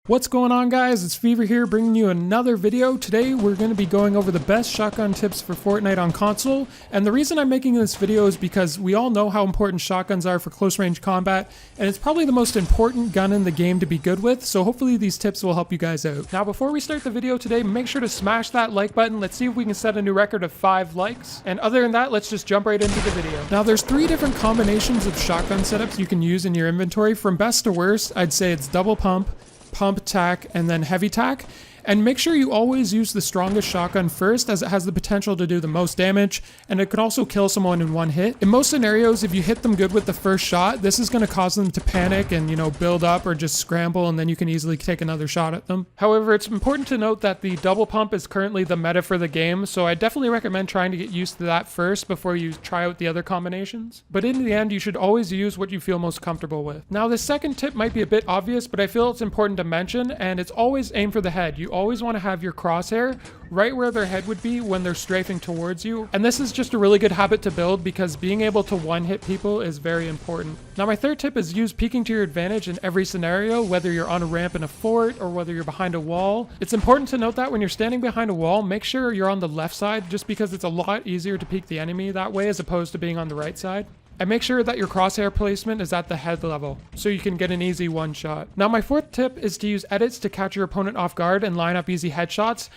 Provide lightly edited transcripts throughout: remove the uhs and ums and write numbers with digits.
What's going on, guys? It's Fever here bringing you another video. Today we're going to be going over the best shotgun tips for Fortnite on console, and the reason I'm making this video is because we all know how important shotguns are for close range combat, and it's probably the most important gun in the game to be good with, so hopefully these tips will help you guys out. Now before we start the video today, make sure to smash that like button. Let's see if we can set a new record of 5 likes, and other than that, let's just jump right into the video. Now there's 3 different combinations of shotgun setups you can use in your inventory. From best to worst, I'd say it's double pump, tack, and then heavy tack. And make sure you always use the strongest shotgun first, as it has the potential to do the most damage, and it can also kill someone in one hit. In most scenarios, if you hit them good with the first shot, this is going to cause them to panic and, build up or just scramble, and then you can easily take another shot at them. However, it's important to note that the double pump is currently the meta for the game, so I definitely recommend trying to get used to that first before you try out the other combinations. But in the end, you should always use what you feel most comfortable with. Now, the second tip might be a bit obvious, but I feel it's important to mention, and it's always aim for the head. You always want to have your crosshair right where their head would be when they're strafing towards you. And this is just a really good habit to build because being able to one-hit people is very important. Now my third tip is use peeking to your advantage in every scenario, whether you're on a ramp in a fort or whether you're behind a wall. It's important to note that when you're standing behind a wall, make sure you're on the left side, just because it's a lot easier to peek the enemy that way as opposed to being on the right side. And make sure that your crosshair placement is at the head level, so you can get an easy one shot. Now my fourth tip is to use edits to catch your opponent off guard and line up easy headshots.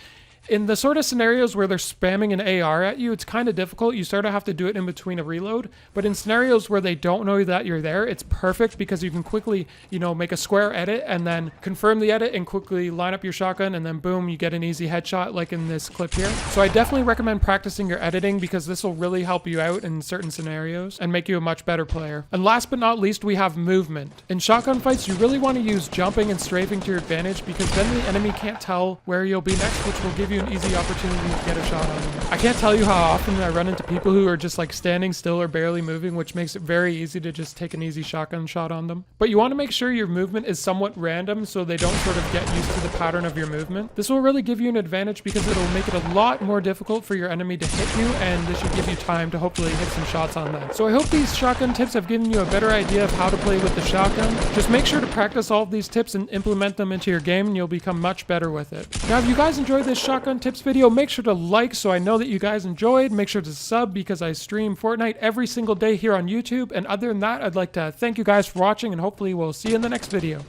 In the sort of scenarios where they're spamming an AR at you, it's kind of difficult. You sort of have to do it in between a reload. But in scenarios where they don't know that you're there, it's perfect because you can quickly, make a square edit and then confirm the edit and quickly line up your shotgun, and then boom, you get an easy headshot like in this clip here. So I definitely recommend practicing your editing because this will really help you out in certain scenarios and make you a much better player. And last but not least, we have movement. In shotgun fights, you really want to use jumping and strafing to your advantage because then the enemy can't tell where you'll be next, which will give you an easy opportunity to get a shot on them. I can't tell you how often I run into people who are just like standing still or barely moving, which makes it very easy to just take an easy shotgun shot on them. But you want to make sure your movement is somewhat random so they don't sort of get used to the pattern of your movement. This will really give you an advantage because it'll make it a lot more difficult for your enemy to hit you, and this should give you time to hopefully hit some shots on them. So I hope these shotgun tips have given you a better idea of how to play with the shotgun. Just make sure to practice all of these tips and implement them into your game, and you'll become much better with it. Now, if you guys enjoyed this shotgun tips video, make sure to like so I know that you guys enjoyed. Make sure to sub because I stream Fortnite every single day here on YouTube. And other than that, I'd like to thank you guys for watching, and hopefully we'll see you in the next video.